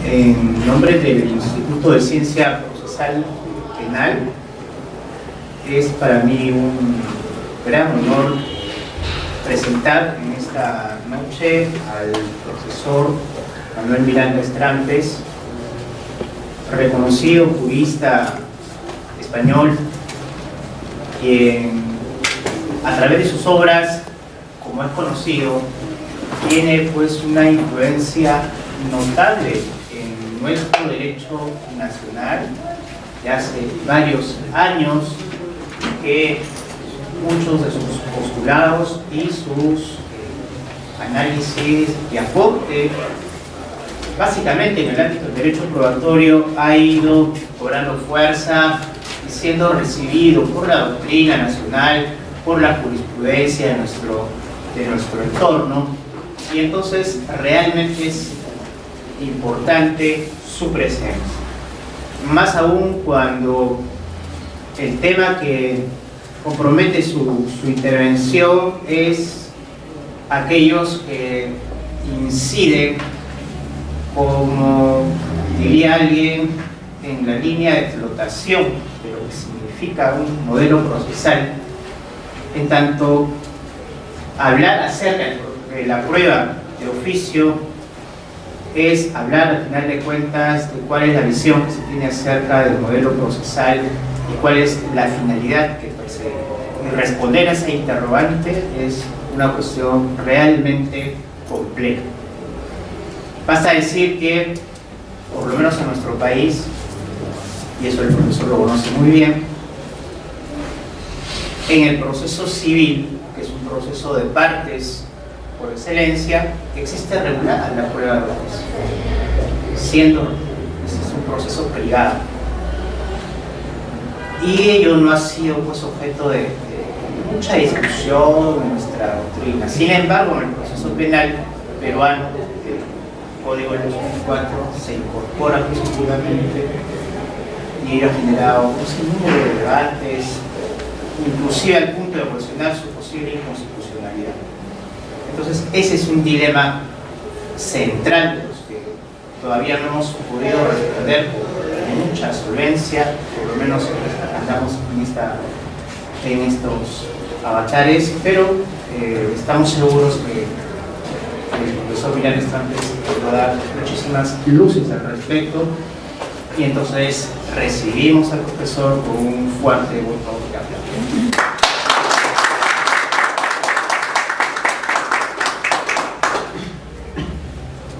En nombre del Instituto de Ciencia Procesal Penal, es para mí un gran honor presentar en esta noche al profesor Manuel Miranda Estrampes, reconocido jurista español, quien a través de sus obras, como es conocido, tiene pues una influencia notable en nuestro derecho nacional de hace varios años, que muchos de sus postulados y sus análisis y aporte básicamente en el ámbito del derecho probatorio ha ido cobrando fuerza y siendo recibido por la doctrina nacional, por la jurisprudencia de nuestro entorno, y entonces realmente es importante su presencia, más aún cuando el tema que compromete su intervención es aquellos que inciden, como diría alguien, en la línea de flotación de lo que significa un modelo procesal, en tanto hablar acerca de la prueba de oficio es hablar al final de cuentas de cuál es la visión que se tiene acerca del modelo procesal y cuál es la finalidad que persigue. Y responder a ese interrogante es una cuestión realmente compleja. Basta decir que, por lo menos en nuestro país, y eso el profesor lo conoce muy bien, en el proceso civil, que es un proceso de partes por excelencia, existe regulada la prueba de oficio, siendo ese es un proceso privado, y ello no ha sido pues objeto de mucha discusión en nuestra doctrina. Sin embargo, en el proceso penal peruano, el Código del 2004 se incorpora positivamente y ello ha generado un sinnúmero de debates, inclusive al punto de cuestionar su posible inconstitucionalidad. Entonces ese es un dilema central de los que todavía no hemos podido responder con mucha solvencia, por lo menos andamos en estos avatares, pero estamos seguros que el profesor Miranda Estrampes va a dar muchísimas luces al respecto, y entonces recibimos al profesor con un fuerte voto de aplauso.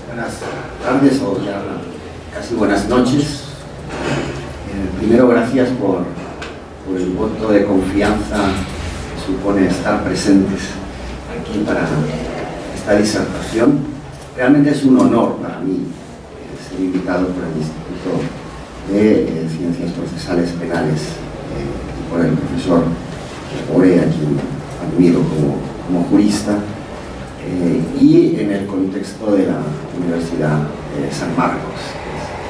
Buenas tardes o ya casi buenas noches. Primero, gracias por el voto de confianza que supone estar presentes aquí para esta disertación. Realmente es un honor para mí ser invitado por el Instituto de Ciencias Procesales Penales y por el profesor Ore, a quien admiro como jurista, y en el contexto de la Universidad de San Marcos,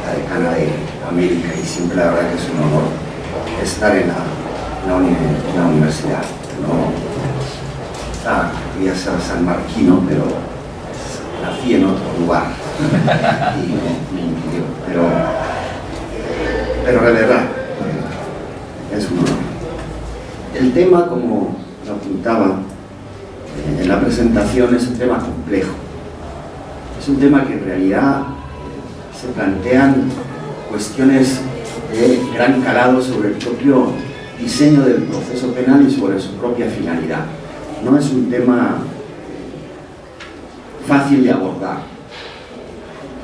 la decana de América, y siempre la verdad que es un honor estar en la universidad. No quería ser sanmarquino, pero nací en otro lugar y me impidió, pero de verdad es un honor. El tema, como lo apuntaba en la presentación, es un tema complejo. Es un tema que en realidad se plantean cuestiones de gran calado sobre el propio diseño del proceso penal y sobre su propia finalidad. No es un tema fácil de abordar.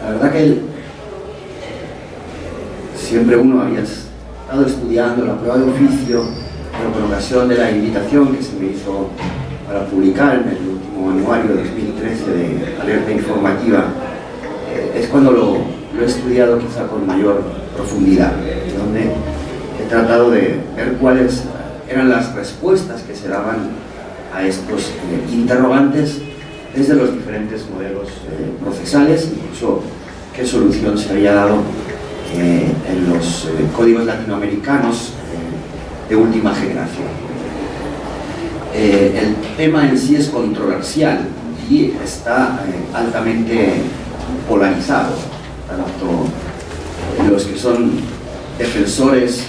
La verdad que siempre uno había estado estudiando la prueba de oficio, pero con ocasión de la invitación que se me hizo para publicar en el último anuario de 2013 de Alerta Informativa, es cuando lo he estudiado quizá con mayor profundidad, donde he tratado de ver cuáles eran las respuestas que se daban a estos interrogantes desde los diferentes modelos procesales, incluso qué solución se había dado en los códigos latinoamericanos de última generación. El tema en sí es controversial y está altamente polarizado. tanto los que son defensores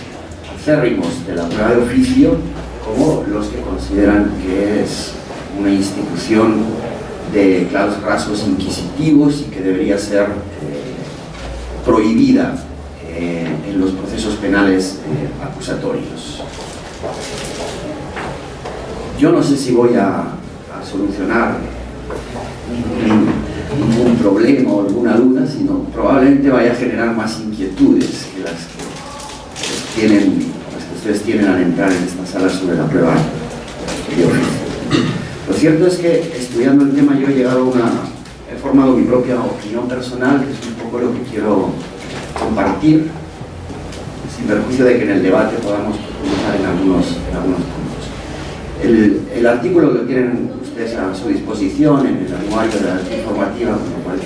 acérrimos de la prueba de oficio como los que consideran que es una institución de claros rasgos inquisitivos y que debería ser prohibida en los procesos penales acusatorios. Yo no sé si voy a solucionar ningún problema o alguna duda, sino probablemente vaya a generar más inquietudes que las que ustedes tienen al entrar en esta sala sobre la prueba de oficio. Lo cierto es que estudiando el tema yo he formado mi propia opinión personal, que es un poco lo que quiero compartir, sin perjuicio de que en el debate podamos profundizar en algunos puntos. El artículo lo tienen ustedes a su disposición en el anuario de la red informativa, con lo cual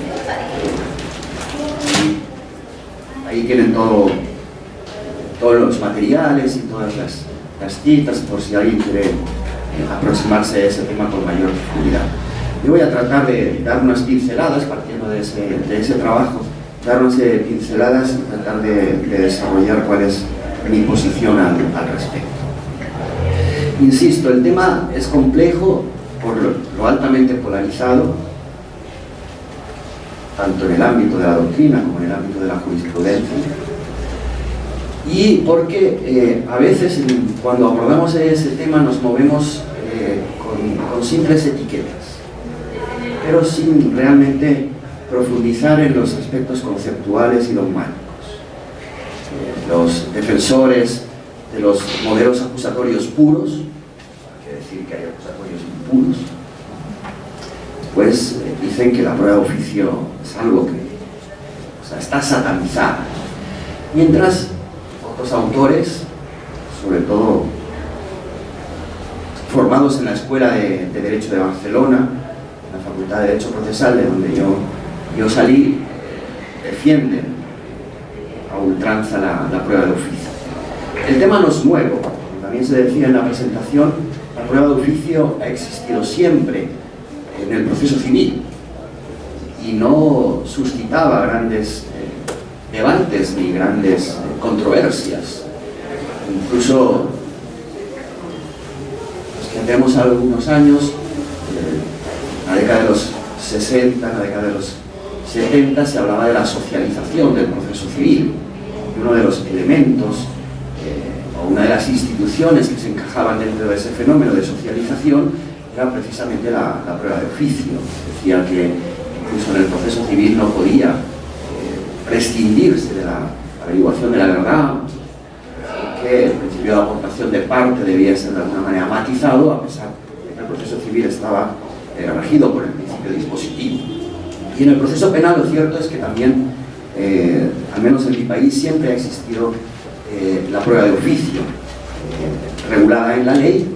ahí tienen todos los materiales y todas las citas por si alguien quiere aproximarse a ese tema con mayor profundidad. Yo voy a tratar de dar unas pinceladas, partiendo de ese trabajo, dar unas pinceladas y tratar de desarrollar cuál es mi posición al respecto. Insisto, el tema es complejo por lo altamente polarizado, tanto en el ámbito de la doctrina como en el ámbito de la jurisprudencia, y porque a veces cuando abordamos ese tema nos movemos con simples etiquetas, pero sin realmente profundizar en los aspectos conceptuales y dogmáticos. Los defensores de los modelos acusatorios puros, hay que decir que hay acusatorios impuros, pues dicen que la prueba de oficio es algo que está satanizada, mientras otros autores, sobre todo formados en la Escuela de Derecho de Barcelona, en la Facultad de Derecho Procesal, de donde yo salí, defienden a ultranza la prueba de oficio. El tema no es nuevo, como también se decía en la presentación, la prueba de oficio ha existido siempre en el proceso civil y no suscitaba grandes debates ni grandes controversias. Incluso los que tenemos algunos años, la década de los 60, la década de los 70, se hablaba de la socialización del proceso civil, y uno de los elementos o una de las instituciones que se encajaban dentro de ese fenómeno de socialización era precisamente la prueba de oficio. Decía que incluso en el proceso civil no podía prescindirse de la averiguación de la verdad, que el principio de aportación de parte debía ser de alguna manera matizado, a pesar de que el proceso civil estaba regido por el principio dispositivo. Y en el proceso penal lo cierto es que también, al menos en mi país, siempre ha existido la prueba de oficio, regulada en la ley,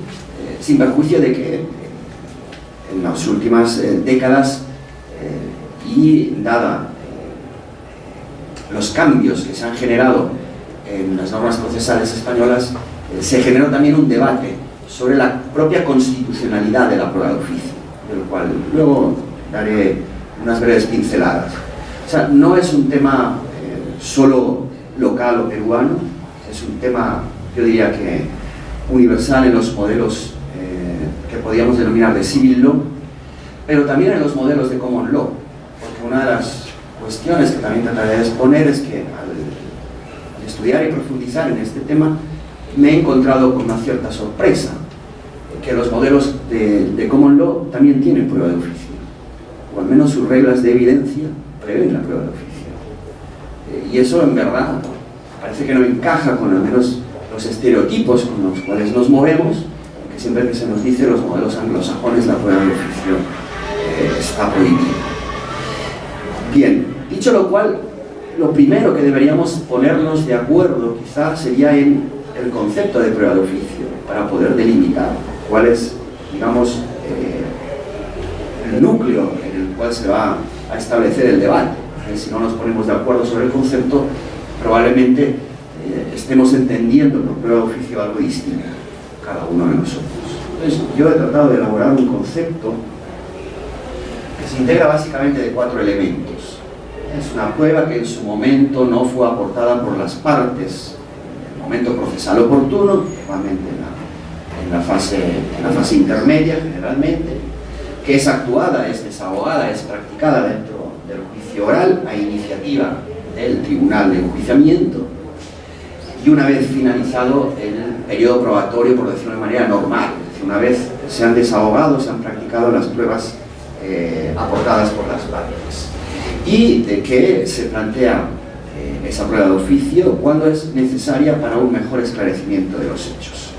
sin perjuicio de que en las últimas décadas y dada los cambios que se han generado en las normas procesales españolas, se generó también un debate sobre la propia constitucionalidad de la prueba de oficio, del cual luego daré unas breves pinceladas. O sea, no es un tema solo local o peruano, es un tema, yo diría que universal en los modelos que podríamos denominar de civil law, pero también en los modelos de common law, porque una de las cuestiones que también trataré de exponer es que al estudiar y profundizar en este tema me he encontrado con una cierta sorpresa, que los modelos de common law también tienen prueba de oficio, o al menos sus reglas de evidencia prevén la prueba de oficio. Y eso en verdad parece que no encaja con al menos los estereotipos con los cuales nos movemos, porque siempre que se nos dice los modelos anglosajones la prueba de oficio está prohibida. Bien, dicho lo cual, lo primero que deberíamos ponernos de acuerdo quizás sería en el concepto de prueba de oficio, para poder delimitar cuál es, digamos, el núcleo en el cual se va a establecer el debate. Si no nos ponemos de acuerdo sobre el concepto, probablemente estemos entendiendo por prueba de oficio algo distinto, cada uno de nosotros. Entonces, yo he tratado de elaborar un concepto que se integra básicamente de 4 elementos. Es una prueba que en su momento no fue aportada por las partes en el momento procesal oportuno, normalmente en la fase intermedia generalmente, que es actuada, es desahogada, es practicada dentro del juicio oral a iniciativa del tribunal de enjuiciamiento, y una vez finalizado el periodo probatorio, por decirlo de manera normal, es decir, una vez se han desahogado, se han practicado las pruebas aportadas por las partes, y de que se plantea esa prueba de oficio cuando es necesaria para un mejor esclarecimiento de los hechos.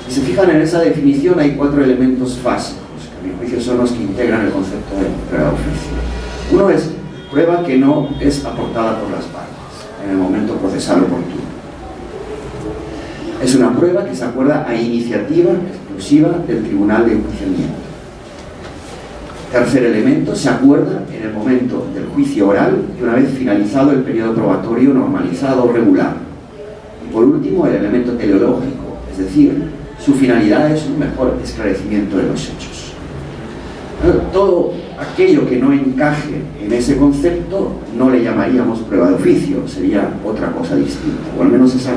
Si se fijan en esa definición, hay 4 elementos básicos, que a mi juicio son los que integran el concepto de prueba de oficio. Uno es prueba que no es aportada por las partes en el momento procesal oportuno. Es una prueba que se acuerda a iniciativa exclusiva del tribunal de enjuiciamiento. Tercer elemento, se acuerda en el momento del juicio oral y una vez finalizado el periodo probatorio normalizado o regular. Y por último, el elemento teleológico, es decir, su finalidad es un mejor esclarecimiento de los hechos. Todo aquello que no encaje en ese concepto no le llamaríamos prueba de oficio, sería otra cosa distinta, o al menos esa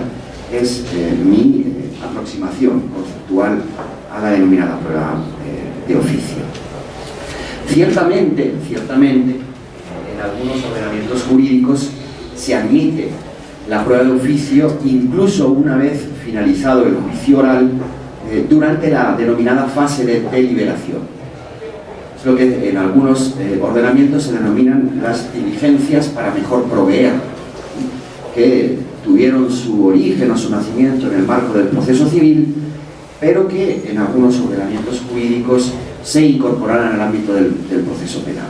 es mi aproximación conceptual a la denominada prueba de oficio. Ciertamente, en algunos ordenamientos jurídicos se admite la prueba de oficio incluso una vez finalizado el juicio oral durante la denominada fase de deliberación. Es lo que en algunos ordenamientos se denominan las diligencias para mejor proveer, que tuvieron su origen o su nacimiento en el marco del proceso civil, pero que en algunos ordenamientos jurídicos se incorporaran al ámbito del proceso penal.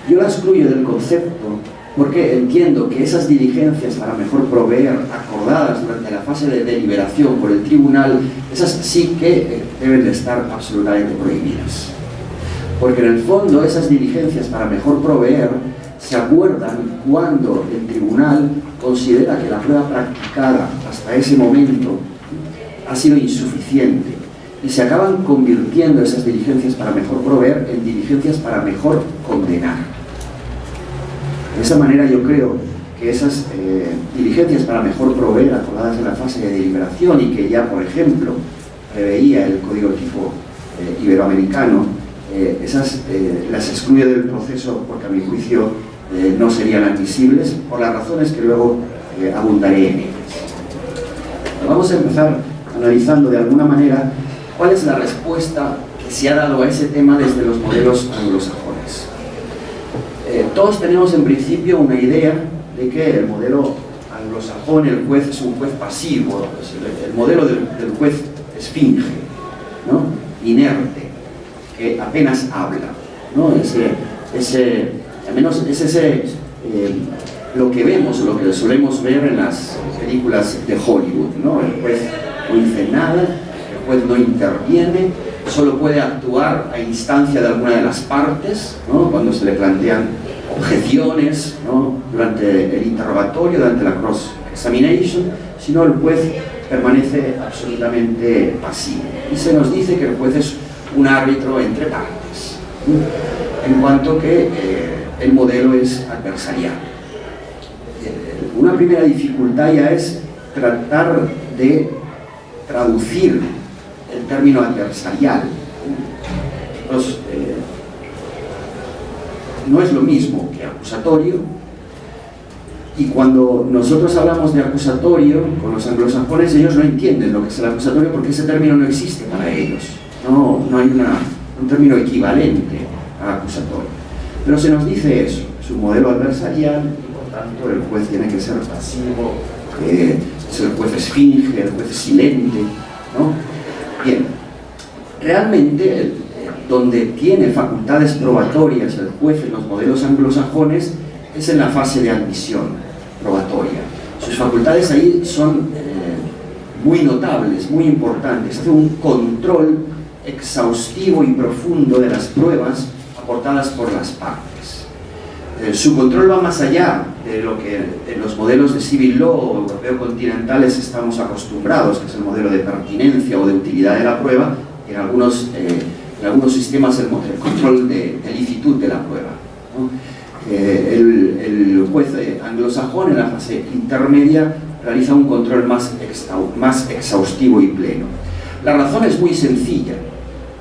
Yo la excluyo del concepto porque entiendo que esas diligencias para mejor proveer acordadas durante la fase de deliberación por el tribunal, esas sí que deben de estar absolutamente prohibidas. Porque en el fondo esas diligencias para mejor proveer se acuerdan cuando el tribunal considera que la prueba practicada hasta ese momento ha sido insuficiente y se acaban convirtiendo esas diligencias para mejor proveer en diligencias para mejor condenar. De esa manera yo creo que esas diligencias para mejor proveer acordadas en la fase de deliberación y que ya, por ejemplo, preveía el Código de tipo iberoamericano, esas las excluye del proceso porque a mi juicio no serían admisibles por las razones que luego abundaré en ellas. Vamos a empezar analizando de alguna manera cuál es la respuesta que se ha dado a ese tema desde los modelos anglosajones. Todos tenemos en principio una idea de que el modelo anglosajón, el juez es un juez pasivo, el modelo del juez esfinge, ¿no? Inerte, que apenas habla, ¿no? Al menos es lo que vemos, lo que solemos ver en las películas de Hollywood, ¿no? El juez no dice nada, el juez no interviene, solo puede actuar a instancia de alguna de las partes, ¿no? Cuando se le plantean objeciones, ¿no? Durante el interrogatorio, durante la cross-examination, sino el juez permanece absolutamente pasivo. Y se nos dice que el juez es un árbitro entre partes, ¿no? En cuanto que el modelo es adversarial. Una primera dificultad ya es tratar de traducir el término adversarial. No es lo mismo que acusatorio, y cuando nosotros hablamos de acusatorio con los anglosajones, ellos no entienden lo que es el acusatorio porque ese término no existe para ellos, no hay un término equivalente a acusatorio. Pero se nos dice eso, es un modelo adversarial y por tanto el juez tiene que ser pasivo, el juez esfinge, el juez es silente, ¿no? Bien, realmente donde tiene facultades probatorias el juez en los modelos anglosajones es en la fase de admisión probatoria. Sus facultades ahí son muy notables, muy importantes. Hace un control exhaustivo y profundo de las pruebas aportadas por las partes. Su control va más allá de lo que en los modelos de civil law europeo continentales estamos acostumbrados, que es el modelo de pertinencia o de utilidad de la prueba, y en algunos sistemas el control de licitud de la prueba, ¿no? el juez anglosajón en la fase intermedia realiza un control más exhaustivo y pleno. La razón es muy sencilla.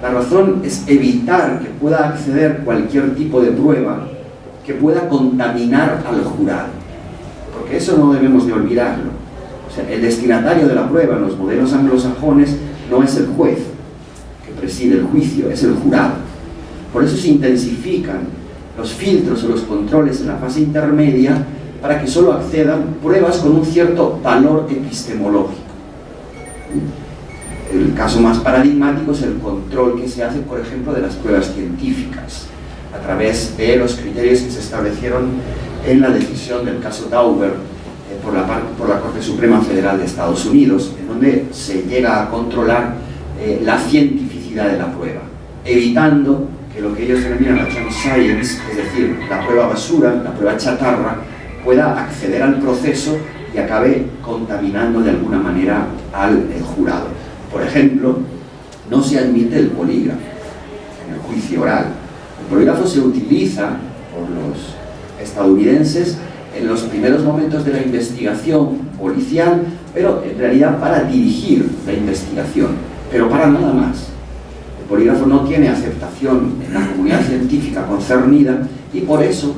La razón es evitar que pueda acceder cualquier tipo de prueba que pueda contaminar al jurado, porque eso no debemos de olvidarlo. O sea, el destinatario de la prueba en los modelos anglosajones no es el juez que preside el juicio, es el jurado. Por eso se intensifican los filtros o los controles en la fase intermedia para que solo accedan pruebas con un cierto valor epistemológico. El caso más paradigmático es el control que se hace, por ejemplo, de las pruebas científicas, a través de los criterios que se establecieron en la decisión del caso Dauber por la Corte Suprema Federal de Estados Unidos, en donde se llega a controlar la cientificidad de la prueba, evitando que lo que ellos denominan la junk science, es decir, la prueba basura, la prueba chatarra, pueda acceder al proceso y acabe contaminando de alguna manera al jurado. Por ejemplo, no se admite el polígrafo en el juicio oral. El polígrafo se utiliza por los estadounidenses en los primeros momentos de la investigación policial, pero en realidad para dirigir la investigación, pero para nada más. El polígrafo no tiene aceptación en la comunidad científica concernida y por eso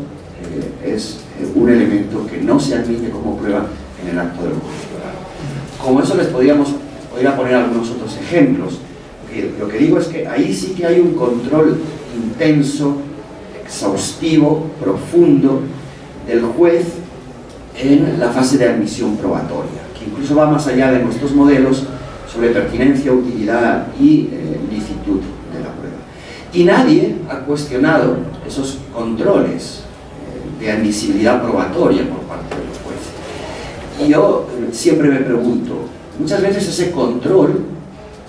es un elemento que no se admite como prueba en el acto del juicio oral. Como eso les podría poner algunos otros ejemplos. Lo que digo es que ahí sí que hay un control intenso, exhaustivo, profundo del juez en la fase de admisión probatoria, que incluso va más allá de nuestros modelos sobre pertinencia, utilidad y licitud de la prueba. Y nadie ha cuestionado esos controles de admisibilidad probatoria por parte del juez. Y yo siempre me pregunto, muchas veces ese control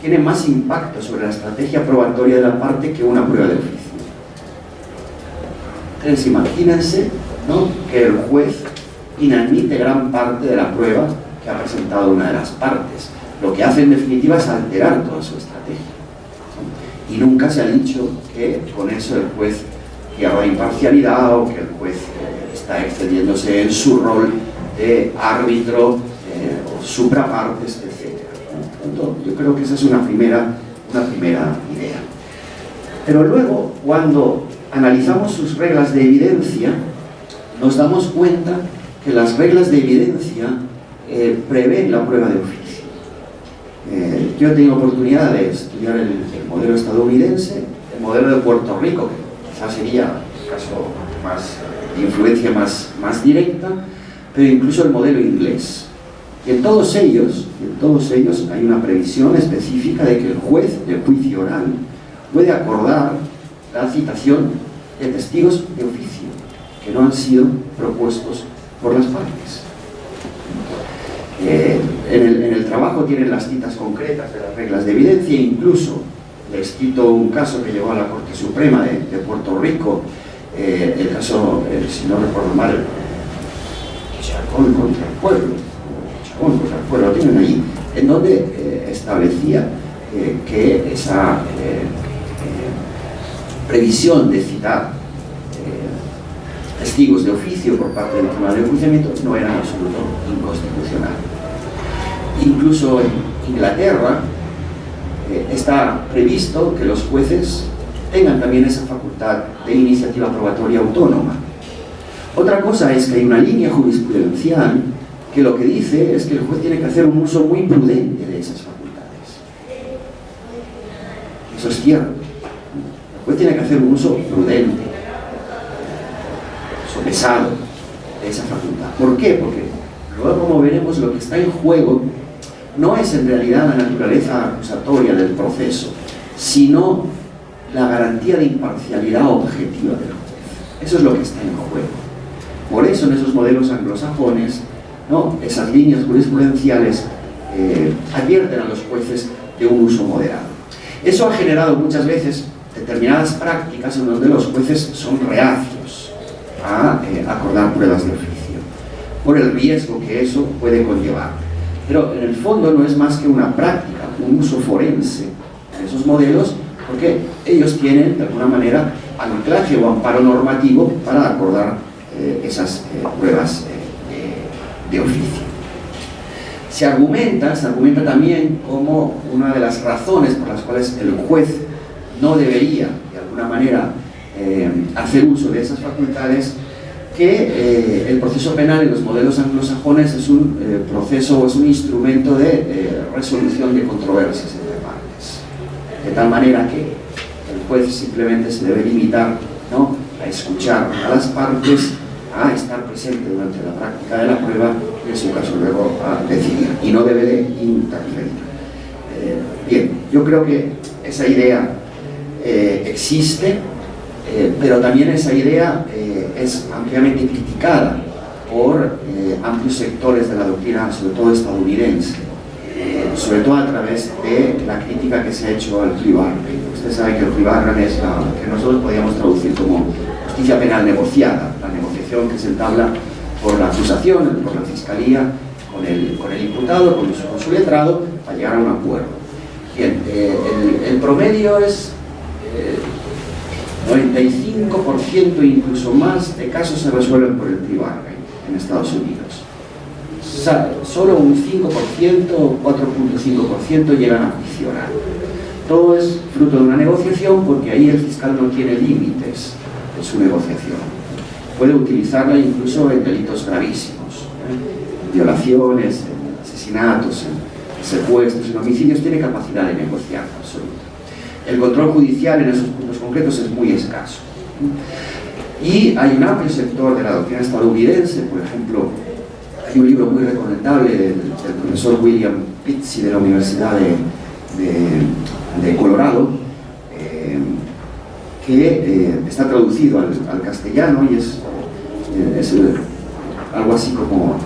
tiene más impacto sobre la estrategia probatoria de la parte que una prueba de oficio. Entonces imagínense, ¿no?, que el juez inadmite gran parte de la prueba que ha presentado una de las partes. Lo que hace en definitiva es alterar toda su estrategia, ¿no? Y nunca se ha dicho que con eso el juez pierda imparcialidad o que el juez está excediéndose en su rol de árbitro o suprapartes, etc. Entonces, yo creo que esa es una primera idea. Pero luego, cuando analizamos sus reglas de evidencia, nos damos cuenta que las reglas de evidencia prevén la prueba de oficio. Yo he tenido oportunidad de estudiar el modelo estadounidense, el modelo de Puerto Rico, que quizás sería el caso de influencia más directa, pero incluso el modelo inglés. Y en todos ellos hay una previsión específica de que el juez del juicio oral puede acordar la citación de testigos de oficio que no han sido propuestos por las partes. En el trabajo tienen las citas concretas de las reglas de evidencia, e incluso les cito un caso que llegó a la Corte Suprema de Puerto Rico, el caso, si no recuerdo mal, Chacón contra el pueblo, lo tienen ahí, en donde establecía que esa previsión de citar testigos de oficio por parte del Tribunal de Enjuiciamiento no era en absoluto inconstitucional. Incluso en Inglaterra está previsto que los jueces tengan también esa facultad de iniciativa probatoria autónoma. Otra cosa es que hay una línea jurisprudencial que lo que dice es que el juez tiene que hacer un uso muy prudente de esas facultades. Eso es cierto. El juez tiene que hacer un uso prudente, sopesado de esa facultad. ¿Por qué? Porque luego, como veremos, lo que está en juego no es en realidad la naturaleza acusatoria del proceso, sino la garantía de imparcialidad objetiva del juez. Eso es lo que está en juego. Por eso en esos modelos anglosajones, ¿no?, esas líneas jurisprudenciales advierten a los jueces de un uso moderado. Eso ha generado muchas veces determinadas prácticas en donde los jueces son reacios a acordar pruebas de oficio, por el riesgo que eso puede conllevar. Pero en el fondo no es más que una práctica, un uso forense en esos modelos, porque ellos tienen de alguna manera anclaje o amparo normativo para acordar esas pruebas de oficio. Se argumenta también como una de las razones por las cuales el juez no debería, de alguna manera, hacer uso de esas facultades, que el proceso penal en los modelos anglosajones es un proceso o es un instrumento de resolución de controversias entre partes. De tal manera que el juez simplemente se debe limitar, ¿no?, a escuchar a las partes, a estar presente durante la práctica de la prueba y en su caso luego a decidir, y no debe de interferir. Bien, yo creo que esa idea existe, pero también esa idea es ampliamente criticada por amplios sectores de la doctrina, sobre todo estadounidense, sobre todo a través de la crítica que se ha hecho al plea bargaining. Ustedes saben que el plea bargaining es la que nosotros podríamos traducir como justicia penal negociada, la negociación que se entabla por la acusación, por la fiscalía, con el imputado, con su letrado, para llegar a un acuerdo. Bien, el promedio es 95% e incluso más de casos se resuelven por el plea bargaining en Estados Unidos. Solo un 5%, 4.5% llegan a juicio oral. Todo es fruto de una negociación, porque ahí el fiscal no tiene límites en su negociación. Puede utilizarla incluso en delitos gravísimos, en violaciones, en asesinatos, en secuestros, en homicidios. Tiene capacidad de negociar absoluta. El control judicial en esos puntos concretos es muy escaso. Y hay un amplio sector de la doctrina estadounidense, por ejemplo, hay un libro muy recomendable del profesor William Pizzi de la Universidad de Colorado, que está traducido al castellano y es algo así como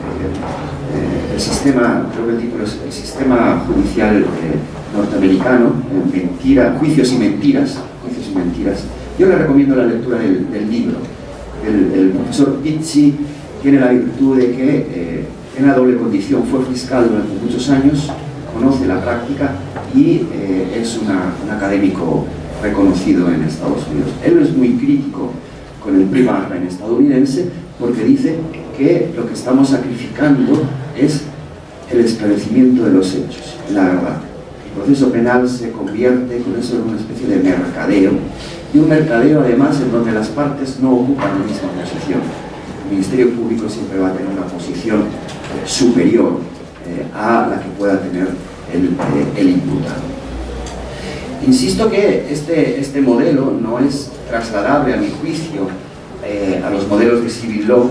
el sistema, creo que el título es el sistema judicial norteamericano, juicios y mentiras. Yo le recomiendo la lectura del libro. El profesor Pizzi tiene la virtud de que en una doble condición fue fiscal durante muchos años, conoce la práctica y es un académico reconocido en Estados Unidos. Él es muy crítico con el plea bargaining estadounidense, porque dice que lo que estamos sacrificando es el esclarecimiento de los hechos, la verdad. El proceso penal se convierte con eso en una especie de mercadeo, y un mercadeo además en donde las partes no ocupan la misma posición. El Ministerio Público siempre va a tener una posición superior a la que pueda tener el imputado. Insisto que este modelo no es trasladable, a mi juicio, a los modelos de civil law,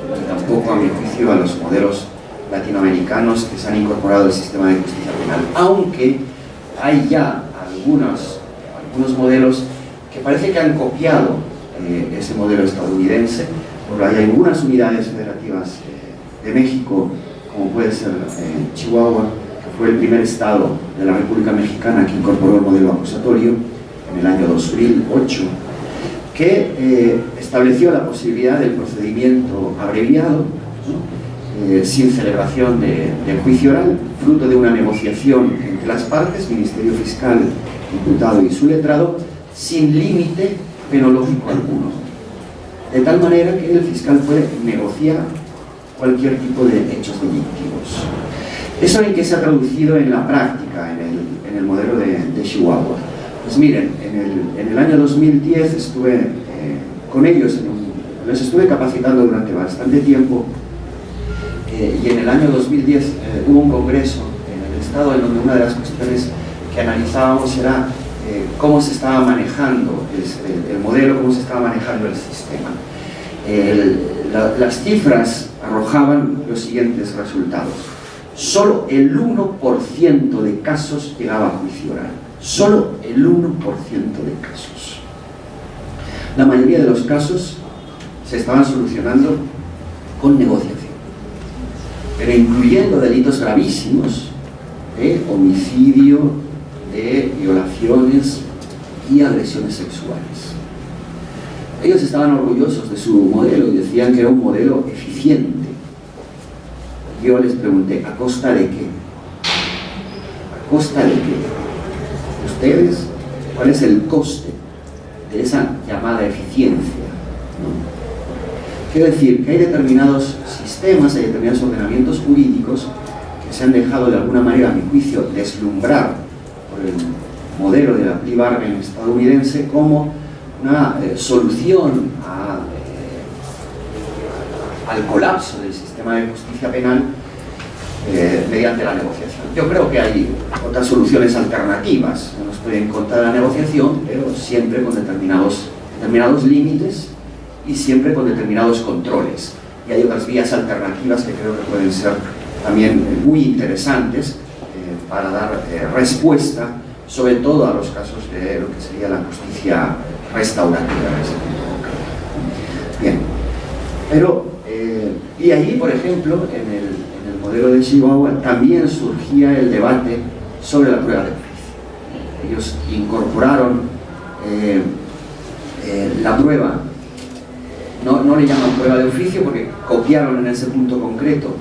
ni tampoco, a mi juicio, a los modelos latinoamericanos que se han incorporado al sistema de justicia penal, aunque hay ya algunos modelos que parece que han copiado ese modelo estadounidense. Hay algunas unidades federativas de México, como puede ser Chihuahua, que fue el primer estado de la República Mexicana que incorporó el modelo acusatorio en el año 2008, que estableció la posibilidad del procedimiento abreviado, ¿no?, sin celebración de juicio oral, fruto de una negociación entre las partes, Ministerio Fiscal, imputado y su letrado, sin límite penológico alguno. De tal manera que el fiscal puede negociar cualquier tipo de hechos delictivos. ¿Eso en qué se ha traducido en la práctica, en el modelo de Chihuahua? Pues miren, en el año 2010 estuve con ellos, les estuve capacitando durante bastante tiempo, y en el año 2010 hubo un congreso en el estado en donde una de las cuestiones que analizábamos era cómo se estaba manejando el modelo, cómo se estaba manejando el sistema. Las cifras arrojaban los siguientes resultados. Solo el 1% de casos llegaba a juicio oral. Solo el 1% de casos. La mayoría de los casos se estaban solucionando con negociación, pero incluyendo delitos gravísimos de homicidio, de violaciones y agresiones sexuales. Ellos estaban orgullosos de su modelo y decían que era un modelo eficiente. Yo les pregunté, ¿a costa de qué? ¿A costa de qué? ¿Ustedes? ¿Cuál es el coste de esa llamada eficiencia? ¿No? Quiere decir que hay determinados sistemas, hay determinados ordenamientos jurídicos que se han dejado de alguna manera, a mi juicio, deslumbrar por el modelo de la plea bargain estadounidense como una solución al colapso del sistema de justicia penal mediante la negociación. Yo creo que hay otras soluciones alternativas que nos pueden encontrar la negociación, pero siempre con determinados límites y siempre con determinados controles. Y hay otras vías alternativas que creo que pueden ser también muy interesantes para dar respuesta, sobre todo a los casos de lo que sería la justicia restaurativa en ese punto. Bien, pero y ahí, por ejemplo, en el modelo de Chihuahua también surgía el debate sobre la prueba de oficio. Ellos incorporaron la prueba, no le llaman prueba de oficio porque copiaron en ese punto concreto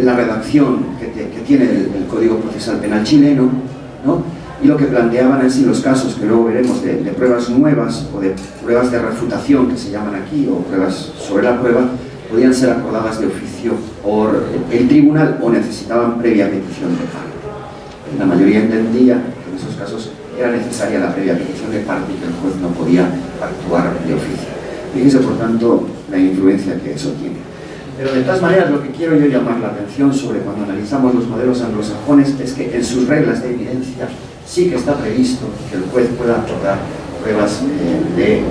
la redacción que tiene el Código Procesal Penal chileno, ¿no? Y lo que planteaban es si los casos que luego veremos de pruebas nuevas o de pruebas de refutación que se llaman aquí, o pruebas sobre la prueba, podían ser acordadas de oficio por el tribunal o necesitaban previa petición de parte. La mayoría entendía que en esos casos era necesaria la previa petición de parte y que el juez no podía actuar de oficio. Fíjese, por tanto, la influencia que eso tiene. Pero de todas maneras, lo que quiero yo llamar la atención sobre cuando analizamos los modelos anglosajones es que en sus reglas de evidencia sí que está previsto que el juez pueda acordar pruebas de...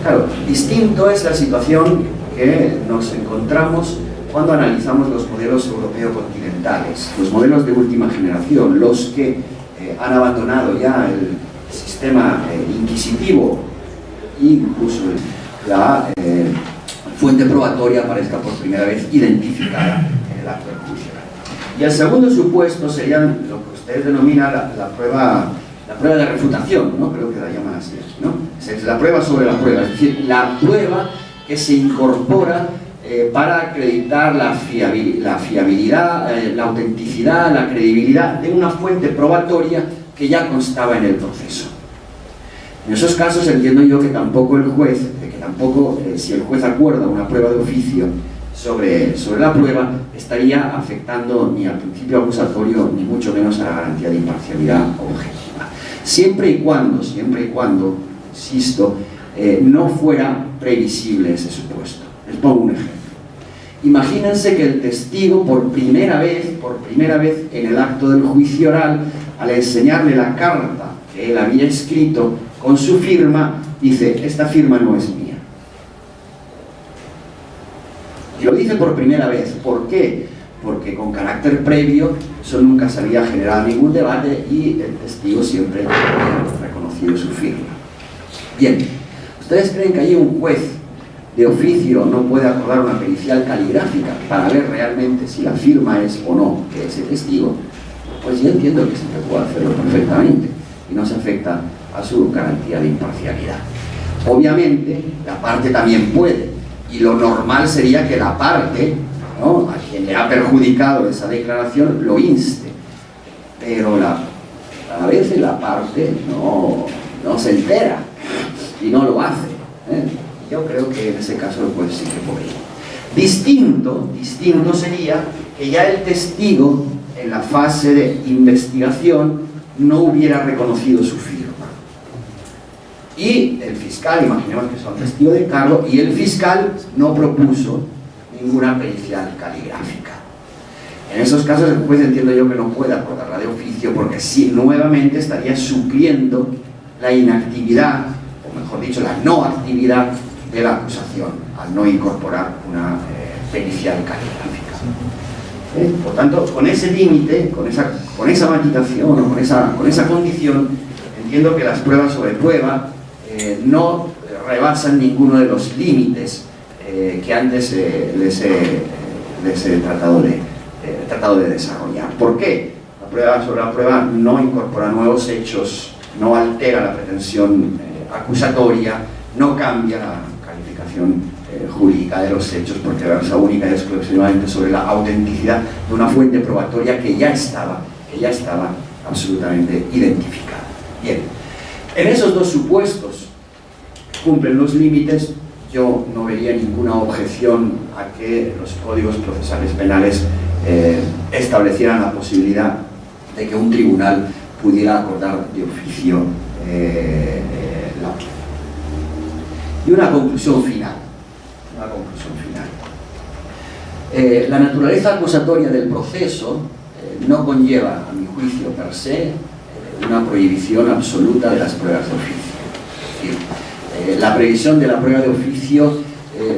Claro, distinto es la situación que nos encontramos cuando analizamos los modelos europeo-continentales, los modelos de última generación, los que han abandonado ya el sistema inquisitivo, incluso la fuente probatoria aparezca por primera vez identificada en el acto enjuiciado. Y el segundo supuesto sería lo que ustedes denominan la prueba de refutación, ¿no? Creo que la llaman así, ¿no? Es la prueba sobre la prueba, es decir, la prueba que se incorpora para acreditar la fiabilidad, la autenticidad, la credibilidad de una fuente probatoria que ya constaba en el proceso. En esos casos entiendo yo que tampoco el juez, si el juez acuerda una prueba de oficio sobre la prueba, estaría afectando ni al principio acusatorio ni mucho menos a la garantía de imparcialidad objetiva. Siempre y cuando, insisto, no fuera previsible ese supuesto. Les pongo un ejemplo. Imagínense que el testigo por primera vez en el acto del juicio oral, al enseñarle la carta que él había escrito con su firma, dice: esta firma no es mía. Y lo dice por primera vez. ¿Por qué? Porque con carácter previo eso nunca se había generado ningún debate y el testigo siempre había reconocido su firma. Bien, ¿ustedes creen que allí un juez de oficio no puede acordar una pericial caligráfica para ver realmente si la firma es o no de ese testigo? Pues yo entiendo que se puede hacerlo perfectamente y no se afecta a su garantía de imparcialidad. Obviamente, la parte también puede, y lo normal sería que la parte, ¿no?, a quien le ha perjudicado esa declaración lo inste, pero a veces la parte no se entera y no lo hace, ¿eh? Yo creo que en ese caso el juez sí que podría. Distinto sería que ya el testigo en la fase de investigación no hubiera reconocido su firma. Y el fiscal, imaginemos que son testigo de cargo, y el fiscal no propuso ninguna pericial caligráfica. En esos casos el juez, entiendo yo, que no puede acordarla de oficio, porque sí, nuevamente estaría supliendo la inactividad, o mejor dicho, la no actividad de la acusación, al no incorporar una pericial caligráfica. Por tanto, con ese límite, con esa matitación o con esa condición, entiendo que las pruebas sobre prueba no rebasan ninguno de los límites que antes les he tratado de desarrollar. ¿Por qué? La prueba sobre la prueba no incorpora nuevos hechos, no altera la pretensión acusatoria, no cambia la calificación jurídica de los hechos, porque versa única y exclusivamente sobre la autenticidad de una fuente probatoria que ya estaba absolutamente identificada. Bien, en esos dos supuestos cumplen los límites, yo no vería ninguna objeción a que los códigos procesales penales establecieran la posibilidad de que un tribunal pudiera acordar de oficio la pena. Y una conclusión final. La naturaleza acusatoria del proceso no conlleva, a mi juicio per se, una prohibición absoluta de las pruebas de oficio. Es decir, la previsión de la prueba de oficio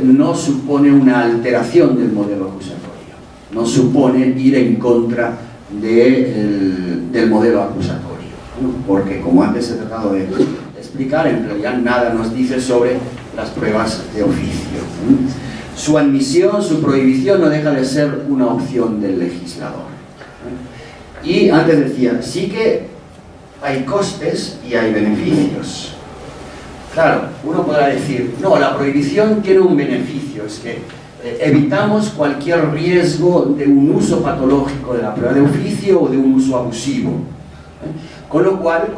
no supone una alteración del modelo acusatorio, no supone ir en contra del modelo acusatorio, ¿no? Porque, como antes he tratado de explicar, en realidad nada nos dice sobre las pruebas de oficio. Su admisión, su prohibición no deja de ser una opción del legislador. Y antes decía, sí que hay costes y hay beneficios. Claro, uno podrá decir, no, la prohibición tiene un beneficio, es que evitamos cualquier riesgo de un uso patológico de la prueba de oficio o de un uso abusivo. Con lo cual,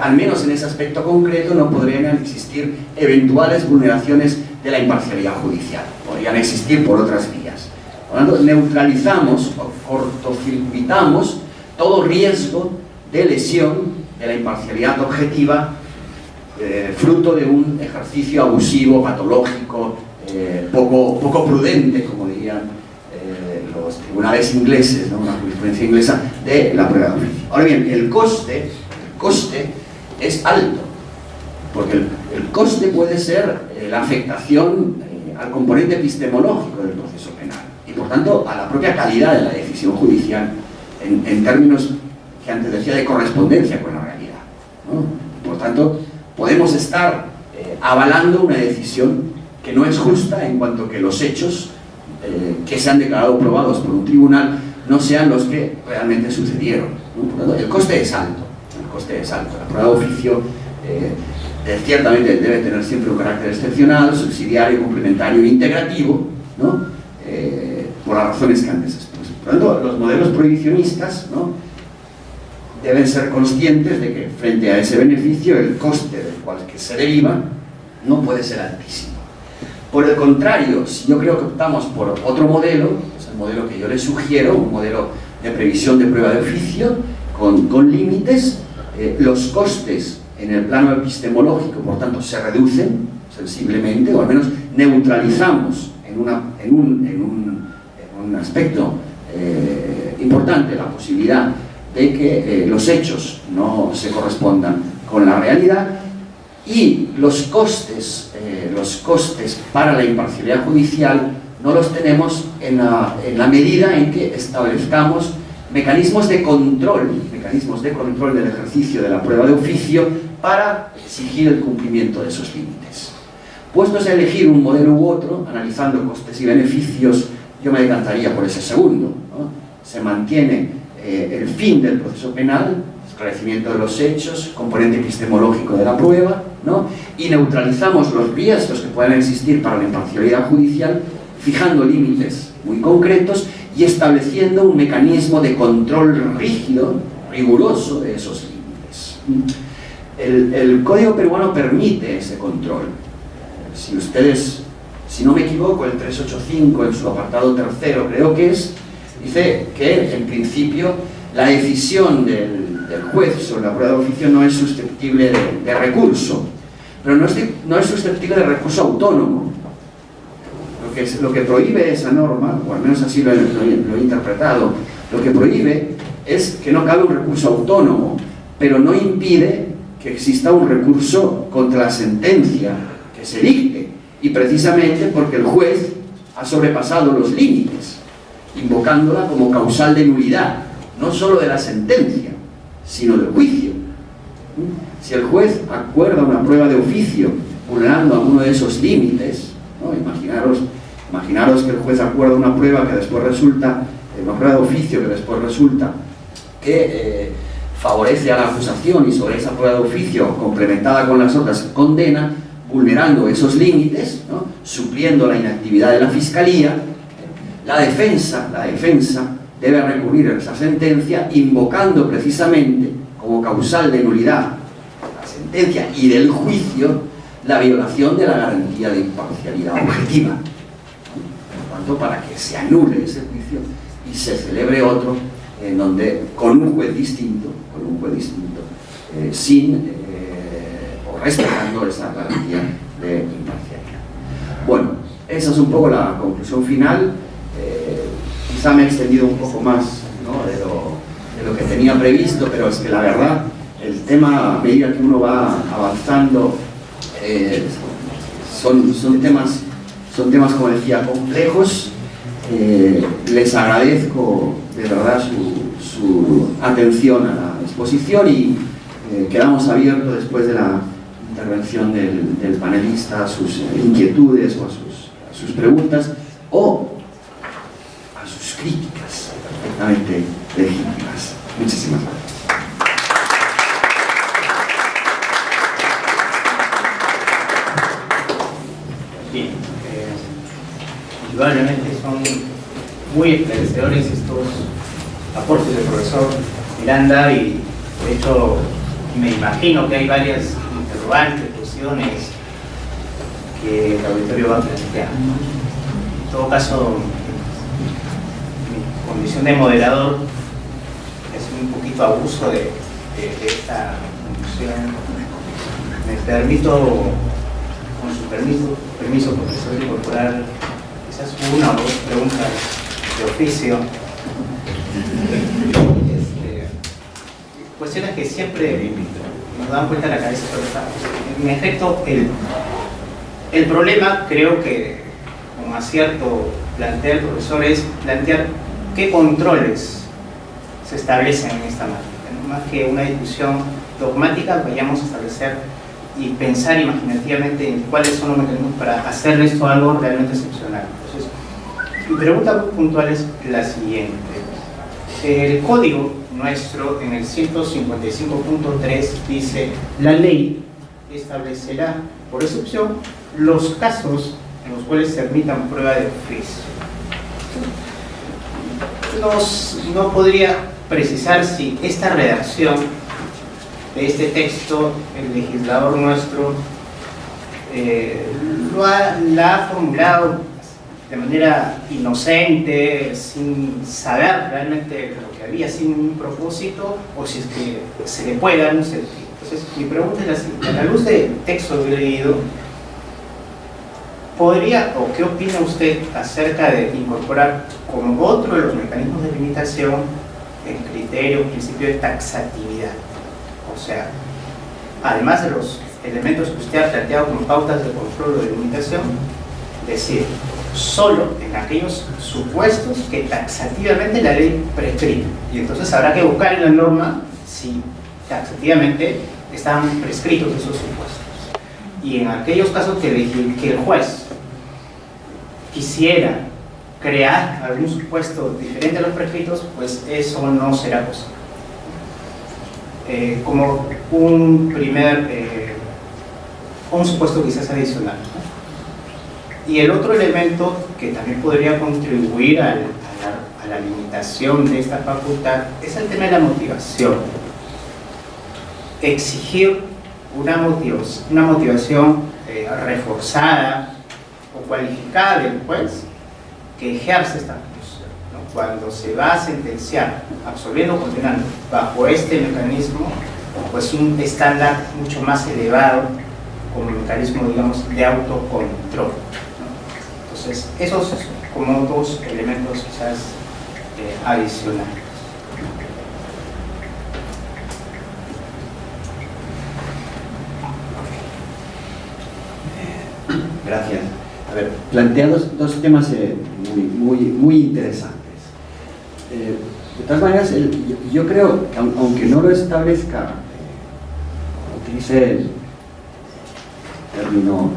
al menos en ese aspecto concreto, no podrían existir eventuales vulneraciones de la imparcialidad judicial. Podrían existir por otras vías. Por lo tanto, neutralizamos o cortocircuitamos todo riesgo de lesión de la imparcialidad objetiva fruto de un ejercicio abusivo, patológico, poco prudente, como dirían los tribunales ingleses, ¿no? Una jurisprudencia inglesa, de la prueba de oficio. Ahora bien, el coste es alto, porque el coste puede ser la afectación al componente epistemológico del proceso penal y, por tanto, a la propia calidad de la decisión judicial en términos que antes decía de correspondencia con la realidad, ¿no? Por tanto, podemos estar avalando una decisión que no es justa en cuanto que los hechos que se han declarado probados por un tribunal no sean los que realmente sucedieron, ¿no? Por tanto, el coste es alto. La prueba de oficio ciertamente debe tener siempre un carácter excepcional, subsidiario, complementario e integrativo, ¿no? Por las razones que antes expuse. Por lo tanto, los modelos prohibicionistas, ¿no? Deben ser conscientes de que frente a ese beneficio el coste del cual que se deriva no puede ser altísimo. Por el contrario, si yo creo que optamos por otro modelo, es el modelo que yo les sugiero, un modelo de previsión de prueba de oficio con límites, los costes en el plano epistemológico, por tanto, se reducen sensiblemente, o al menos neutralizamos en un aspecto importante la posibilidad de que los hechos no se correspondan con la realidad, y los costes para la imparcialidad judicial no los tenemos en la medida en que establezcamos mecanismos de control del ejercicio de la prueba de oficio para exigir el cumplimiento de esos límites. Puestos a elegir un modelo u otro, analizando costes y beneficios, yo me decantaría por ese segundo, ¿no? Se mantiene el fin del proceso penal, esclarecimiento de los hechos, componente epistemológico de la prueba, ¿no? Y neutralizamos los riesgos que puedan existir para la imparcialidad judicial, fijando límites muy concretos y estableciendo un mecanismo de control rígido, riguroso de esos límites. El Código peruano permite ese control. Si no me equivoco, el 385 en su apartado tercero, creo que dice que en principio la decisión del juez sobre la prueba de oficio no es susceptible de recurso, pero no es susceptible de recurso autónomo. Lo que prohíbe esa norma, o al menos así lo he interpretado, lo que prohíbe es que no cabe un recurso autónomo, pero no impide que exista un recurso contra la sentencia que se dicte, y precisamente porque el juez ha sobrepasado los límites, invocándola como causal de nulidad, no solo de la sentencia, sino del juicio. Si el juez acuerda una prueba de oficio vulnerando alguno de esos límites, ¿no? Imaginaros que el juez acuerda una prueba que después resulta, una prueba de oficio que después resulta que favorece a la acusación, y sobre esa prueba de oficio complementada con las otras condena, vulnerando esos límites, ¿no? Supliendo la inactividad de la fiscalía. La defensa debe recurrir a esa sentencia invocando precisamente como causal de nulidad la sentencia y del juicio la violación de la garantía de imparcialidad objetiva. Por tanto, para que se anule ese juicio y se celebre otro en donde, con un juez distinto, sin o respetando esa garantía de imparcialidad. Bueno, esa es un poco la conclusión final. Quizá me he extendido un poco más, ¿no?, de lo que tenía previsto, pero es que la verdad, el tema, a medida que uno va avanzando, son temas, como decía, complejos. Les agradezco de verdad su atención a la exposición y quedamos abiertos después de la intervención del panelista a sus inquietudes o a sus preguntas o a sus críticas perfectamente legítimas. Muchísimas gracias. Bien, indudablemente son muy esclarecedores estos aportes del profesor Miranda y de hecho me imagino que hay varias interrogantes, cuestiones que el auditorio va a plantear. En todo caso, mi condición de moderador es un poquito abuso de esta función. Me permito, con su permiso, profesor, incorporar quizás una o dos preguntas de oficio. Cuestiones que siempre nos dan vuelta a la cabeza, pero en efecto el problema, creo que con acierto plantea el profesor, es plantear qué controles se establecen en esta materia, ¿no? Más que una discusión dogmática, vayamos a establecer y pensar imaginativamente en cuáles son los mecanismos para hacer esto algo realmente excepcional. Entonces, mi pregunta puntual es la siguiente. El código nuestro, en el 155.3, dice: la ley establecerá, por excepción, los casos en los cuales se admitan prueba de oficio. ¿No podría precisar si esta redacción de este texto, el legislador nuestro, la ha formulado de manera inocente, sin saber realmente lo que había, sin un propósito, o si es que se le puede dar un sentido? Entonces, mi pregunta es la siguiente: a la luz del texto que he leído, ¿podría o qué opina usted acerca de incorporar como otro de los mecanismos de limitación el criterio, el principio de taxatividad? O sea, además de los elementos que usted ha planteado como pautas de control o de limitación, decir, solo en aquellos supuestos que taxativamente la ley prescribe. Y entonces habrá que buscar en la norma si taxativamente están prescritos esos supuestos. Y en aquellos casos que el juez quisiera crear algún supuesto diferente a los prescritos, pues eso no será posible. Como un supuesto quizás adicional. Y el otro elemento que también podría contribuir a la limitación de esta facultad es el tema de la motivación. Exigir una motivación reforzada o cualificada del juez que ejerce esta función, ¿no? Cuando se va a sentenciar, absolviendo o condenando bajo este mecanismo, pues un estándar mucho más elevado como mecanismo, digamos, de autocontrol, ¿no? Entonces, esos son como dos elementos quizás adicionales. Gracias. A ver, plantea dos temas muy interesantes. De todas maneras, yo creo que aunque no lo establezca, utilice el término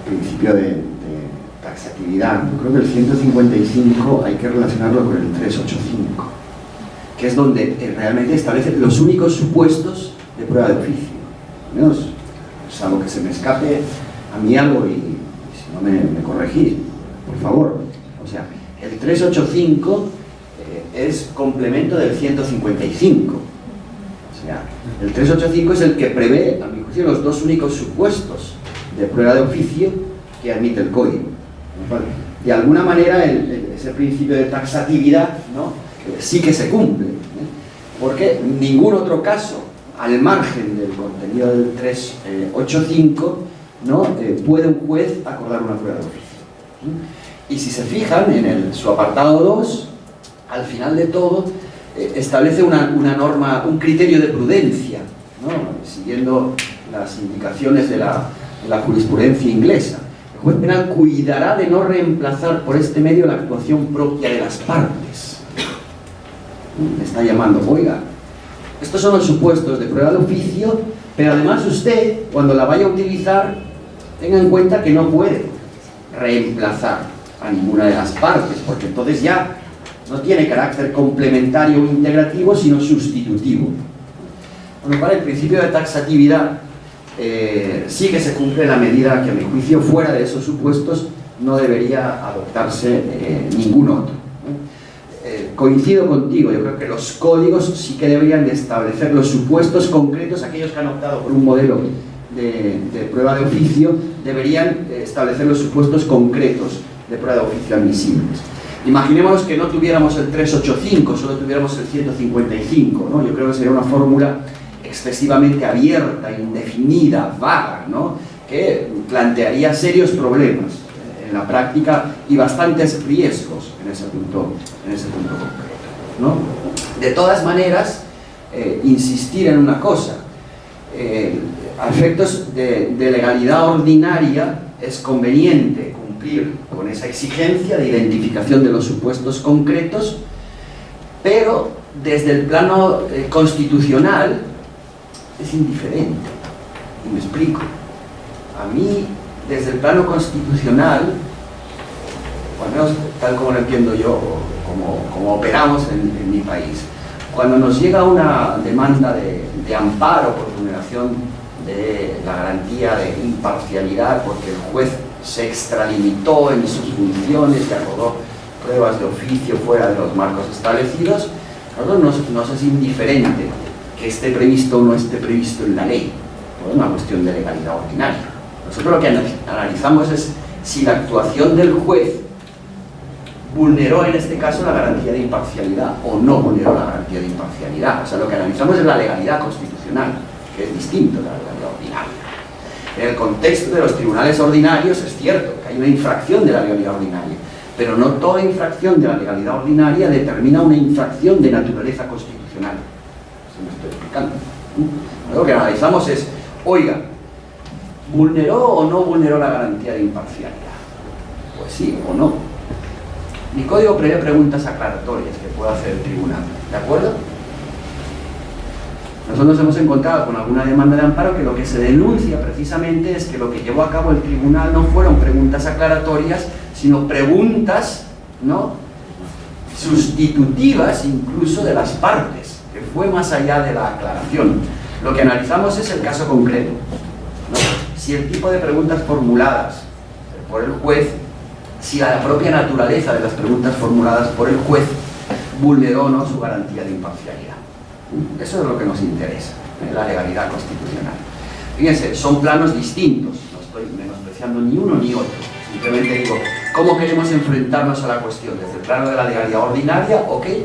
principio de taxatividad, yo creo que el 155 hay que relacionarlo con el 385, que es donde realmente establece los únicos supuestos de prueba de oficio. Al menos, salvo que se me escape a mí algo y si no me corregís, por favor. O sea, el 385 es complemento del 155. O sea, el 385 es el que prevé, a mi juicio, los dos únicos supuestos de prueba de oficio que admite el código. De alguna manera ese principio de taxatividad, ¿no?, sí que se cumple, porque en ningún otro caso, al margen del contenido del 385, ¿no?, puede un juez acordar una prueba de oficio. Y si se fijan en su apartado 2, al final de todo, establece una norma, un criterio de prudencia, ¿no?, siguiendo las indicaciones de la jurisprudencia inglesa. El juez penal cuidará de no reemplazar por este medio la actuación propia de las partes. Me está llamando, oiga, estos son los supuestos de prueba de oficio, pero además usted, cuando la vaya a utilizar, tenga en cuenta que no puede reemplazar a ninguna de las partes, porque entonces ya no tiene carácter complementario o integrativo, sino sustitutivo. Con lo cual, el principio de taxatividad sí que se cumple en la medida que, a mi juicio, fuera de esos supuestos no debería adoptarse ningún otro. Coincido contigo, yo creo que los códigos sí que deberían de establecer los supuestos concretos. Aquellos que han optado por un modelo de prueba de oficio deberían establecer los supuestos concretos de prueba de oficio admisibles. Imaginémonos que no tuviéramos el 385, solo tuviéramos el 155, ¿no? Yo creo que sería una fórmula excesivamente abierta, indefinida, vaga, ¿no?, que plantearía serios problemas en la práctica y bastantes riesgos en ese punto concreto, ¿no? De todas maneras, insistir en una cosa, a efectos de legalidad ordinaria es conveniente cumplir con esa exigencia de identificación de los supuestos concretos, pero desde el plano constitucional es indiferente. Y me explico. A mí, desde el plano constitucional, al menos tal como lo entiendo yo, como operamos en mi país, cuando nos llega una demanda de amparo por vulneración de la garantía de imparcialidad, porque el juez se extralimitó en sus funciones y acordó pruebas de oficio fuera de los marcos establecidos, a nosotros nos es indiferente que esté previsto o no esté previsto en la ley, por una cuestión de legalidad ordinaria. Nosotros lo que analizamos es si la actuación del juez vulneró en este caso la garantía de imparcialidad o no vulneró la garantía de imparcialidad. O sea, lo que analizamos es la legalidad constitucional, que es distinto de la legalidad ordinaria. En el contexto de los tribunales ordinarios es cierto que hay una infracción de la legalidad ordinaria, pero no toda infracción de la legalidad ordinaria determina una infracción de naturaleza constitucional. ¿Se me estoy explicando? Lo que analizamos es, oiga, ¿vulneró o no vulneró la garantía de imparcialidad? Pues sí o no. Mi código prevé preguntas aclaratorias que pueda hacer el tribunal, ¿de acuerdo? Nosotros nos hemos encontrado con alguna demanda de amparo que lo que se denuncia precisamente es que lo que llevó a cabo el tribunal no fueron preguntas aclaratorias, sino preguntas, ¿no?, sustitutivas incluso de las partes, que fue más allá de la aclaración. Lo que analizamos es el caso concreto, ¿no? Si el tipo de preguntas formuladas por el juez, si la propia naturaleza de las preguntas formuladas por el juez vulneró o no su garantía de imparcialidad. Eso es lo que nos interesa, la legalidad constitucional. Fíjense, son planos distintos, no estoy menospreciando ni uno ni otro, simplemente digo, ¿cómo queremos enfrentarnos a la cuestión? ¿Desde el plano de la legalidad ordinaria? ¿Ok? El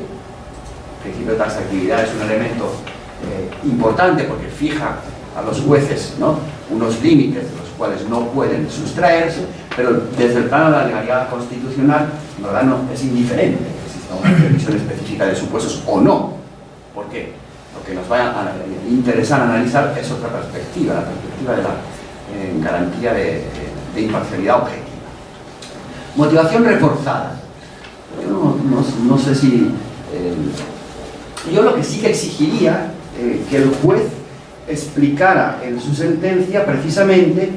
principio de taxatividad es un elemento importante porque fija a los jueces, ¿no?, unos límites de los cuales no pueden sustraerse, pero desde el plano de la legalidad constitucional, en verdad, no, es indiferente que exista una previsión específica de supuestos o no. ¿Por qué? Lo que nos va a interesar analizar es otra perspectiva, la perspectiva de la garantía de imparcialidad objetiva. Motivación reforzada. Yo no sé si... yo lo que sí que exigiría que el juez explicara en su sentencia precisamente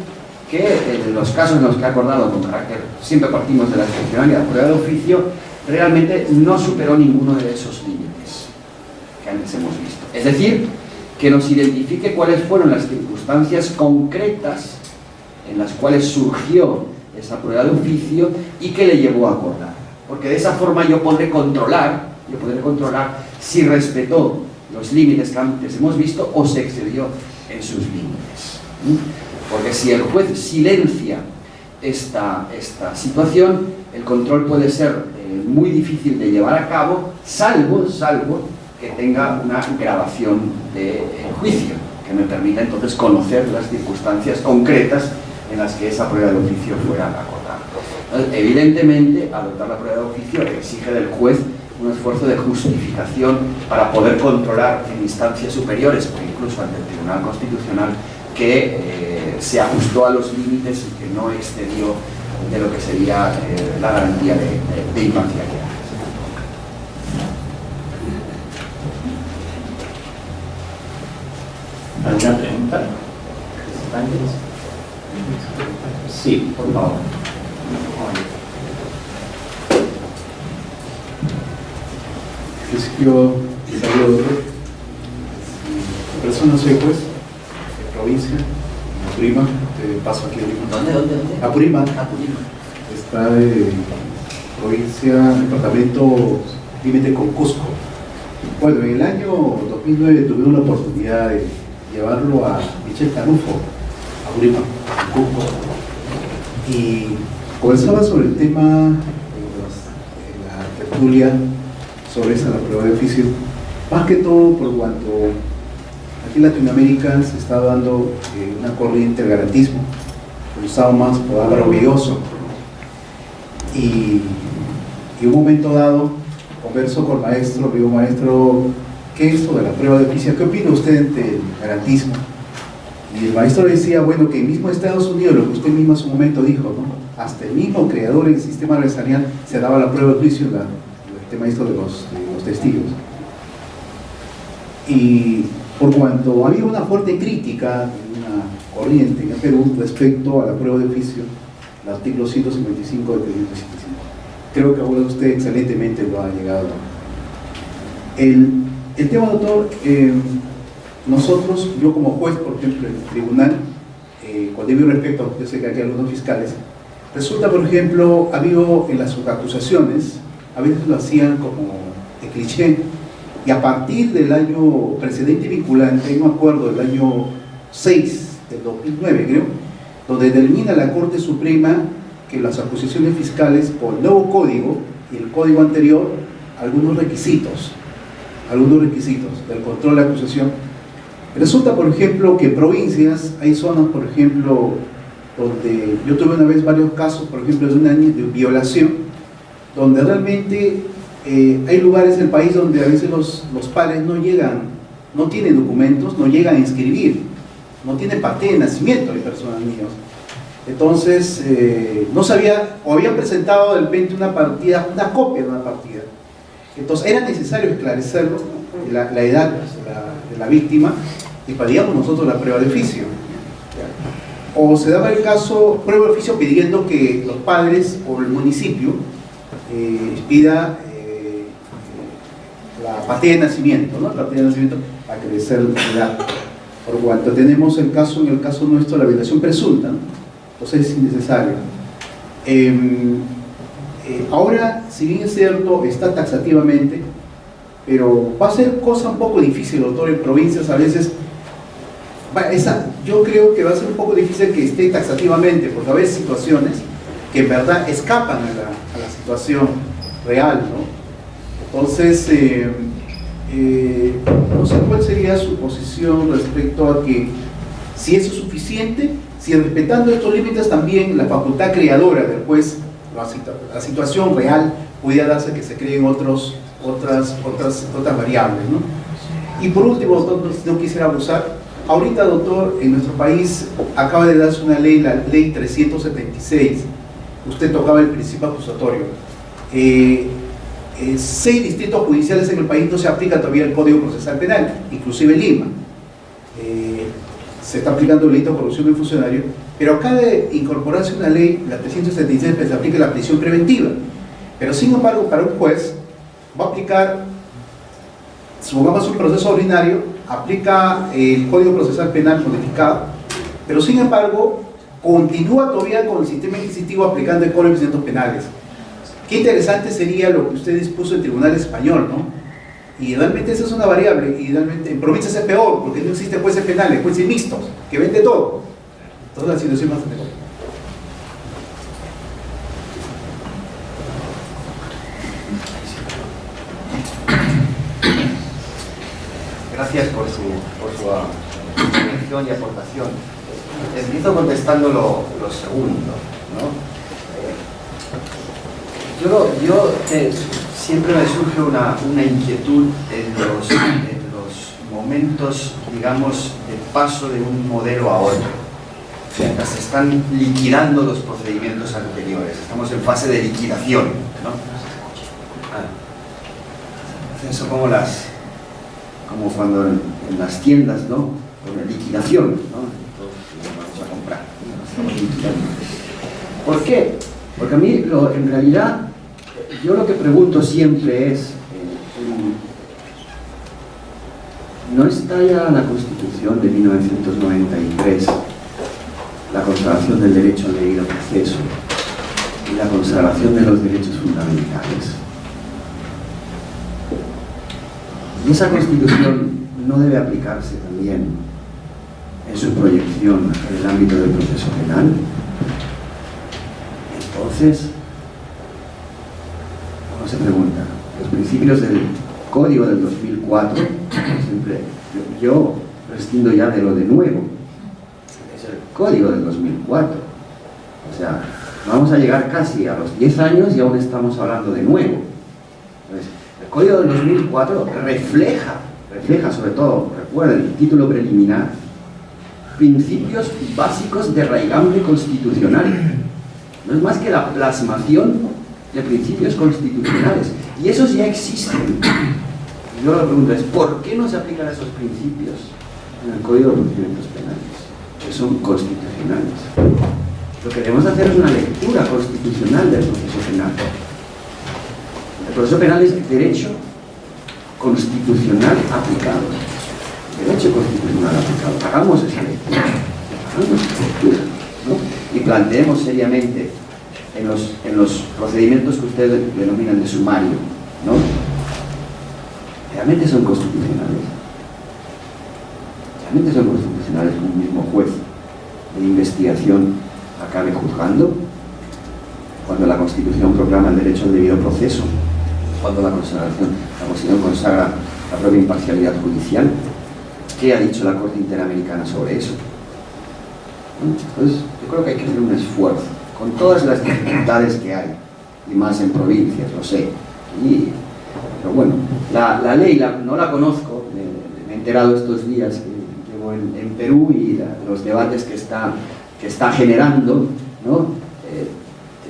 que en los casos en los que ha acordado con carácter, siempre partimos de la excepcionalidad, prueba de oficio, realmente no superó ninguno de esos límites que antes hemos visto. Es decir, que nos identifique cuáles fueron las circunstancias concretas en las cuales surgió esa prueba de oficio y que le llevó a acordar. Porque de esa forma yo podré controlar si respetó los límites que antes hemos visto o se excedió en sus límites. porque si el juez silencia esta situación, el control puede ser muy difícil de llevar a cabo, salvo que tenga una grabación de juicio, que me permita entonces conocer las circunstancias concretas en las que esa prueba de oficio fuera acordada. Entonces, evidentemente, adoptar la prueba de oficio exige del juez un esfuerzo de justificación para poder controlar en instancias superiores o incluso ante el Tribunal Constitucional que se ajustó a los límites y que no excedió de lo que sería la garantía de imparcialidad. ¿Alguna pregunta? Sí, por favor. Yo saludo, doctor. Persona soy juez de provincia, Apurímac, de paso aquí en Lima. ¿Dónde? Apurímac. Está en provincia, departamento límite con Cusco. Bueno, en el año 2009 tuve la oportunidad de llevarlo a Michel Canufo, a Apurímac, Cusco, y conversaba sobre el tema en la tertulia sobre esa, la prueba de oficio, más que todo por cuanto aquí en Latinoamérica se está dando una corriente del garantismo, usado más por Álvaro Belloso, y un momento dado converso con el maestro, digo, maestro, ¿qué es esto de la prueba de oficio? ¿Qué opina usted del garantismo? Y el maestro decía, bueno, que mismo Estados Unidos, lo que usted mismo en su momento dijo, ¿no? Hasta el mismo creador del sistema adversarial se daba la prueba de oficio, el tema esto de los testigos. Y por cuanto ha habido una fuerte crítica, una corriente en el Perú respecto a la prueba de oficio, el artículo 155 del 305. Creo que ahora usted excelentemente lo ha llegado. El tema, doctor, nosotros, yo como juez, por ejemplo, en el tribunal, con debido respeto, yo sé que aquí hay algunos fiscales, resulta, por ejemplo, ha habido en las acusaciones, a veces lo hacían como de cliché, y a partir del año precedente vinculante, hay un acuerdo del año 6 del 2009, creo, donde determina la Corte Suprema que las acusaciones fiscales por el nuevo código y el código anterior, algunos requisitos del control de la acusación. Resulta, por ejemplo, que en provincias hay zonas, por ejemplo, donde yo tuve una vez varios casos, por ejemplo, de un año de violación, donde realmente hay lugares del país donde a veces los padres no tienen documentos, no llegan a inscribir, no tienen parte de nacimiento de personas niños. Entonces, no sabía, o habían presentado de repente una copia de una partida. Entonces, era necesario esclarecerlo, la edad de la víctima, y pedíamos nosotros la prueba de oficio. O se daba el caso, prueba de oficio pidiendo que los padres o el municipio pida la partida de nacimiento, ¿no? La partida de nacimiento para acreditar la edad. Por cuanto tenemos en el caso nuestro, la violación presunta, ¿no? Entonces es innecesario. Ahora, si bien es cierto, está taxativamente, pero va a ser cosa un poco difícil, doctor, en provincias a veces. Yo creo que va a ser un poco difícil que esté taxativamente, porque a veces situaciones que en verdad escapan a la situación real, ¿no? Entonces, no sé cuál sería su posición respecto a que si eso es suficiente, si respetando estos límites también la facultad creadora del juez, la situación real pudiera darse que se creen otras variables, ¿no? Y por último, doctor, no quisiera abusar. Ahorita, doctor, en nuestro país acaba de darse una ley, la ley 376. Usted tocaba el principio acusatorio. 6 distritos judiciales en el país no se aplica todavía el Código Procesal Penal, inclusive Lima. Se está aplicando el delito de corrupción de funcionario, pero acaba de incorporarse una ley, la 376, que se aplica la prisión preventiva. Pero sin embargo, para un juez va a aplicar, supongamos un proceso ordinario, aplica el Código Procesal Penal modificado, pero sin embargo continúa todavía con el sistema inquisitivo aplicando el Código de Procedimientos Penales. Qué interesante sería lo que usted dispuso en el Tribunal Español, ¿no? Y realmente esa es una variable, y realmente en provincias es peor, porque no existe jueces penales, jueces mixtos, que ven de todo. Toda la situación más mejor. Gracias por su intervención y aportación. Empiezo contestando lo segundo, ¿no? Siempre me surge una inquietud en los momentos, digamos, de paso de un modelo a otro. Mientras se están liquidando los procedimientos anteriores, estamos en fase de liquidación, ¿no? Eso como cuando en las tiendas, ¿no? Con la liquidación, ¿no? Entonces, vamos a comprar, ¿no? Estamos liquidando. ¿Por qué? Porque a mí, en realidad, yo lo que pregunto siempre es, ¿no está ya la Constitución de 1993, la consagración del derecho al debido proceso y la consagración de los derechos fundamentales? ¿Y esa Constitución no debe aplicarse también en su proyección en el ámbito del proceso penal? Entonces, uno se pregunta, los principios del Código del 2004, siempre, yo prescindo ya de lo de nuevo, es el Código del 2004. O sea, vamos a llegar casi a los 10 años y aún estamos hablando de nuevo. Entonces, el Código del 2004 refleja sobre todo, recuerden, el título preliminar, principios básicos de raigambre constitucional. No es más que la plasmación de principios constitucionales. Y esos ya existen. Y yo la pregunta es, ¿por qué no se aplican esos principios en el Código de Procedimientos Penales, que son constitucionales? Lo que debemos hacer es una lectura constitucional del proceso penal. El proceso penal es derecho constitucional aplicado. Derecho constitucional aplicado. Hagamos esa lectura. ¿No? Y planteemos seriamente en los procedimientos que ustedes denominan de sumario, ¿no? ¿Realmente son constitucionales? ¿Realmente son constitucionales que un mismo juez de investigación acabe juzgando? Cuando la Constitución proclama el derecho al debido proceso, cuando la Constitución consagra la propia imparcialidad judicial, ¿qué ha dicho la Corte Interamericana sobre eso? Entonces, yo creo que hay que hacer un esfuerzo, con todas las dificultades que hay, y más en provincias, lo sé. Pero bueno, la ley no la conozco, me he enterado estos días que llevo en Perú y los debates que está generando, ¿no?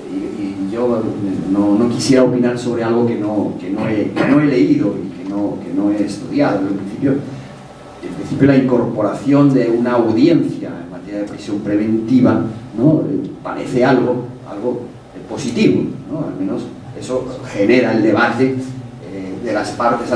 Y yo no quisiera opinar sobre algo que no he leído y que no he estudiado. En principio la incorporación de una audiencia en materia de prisión preventiva, ¿no? Parece algo positivo, ¿no? Al menos eso genera el debate de las partes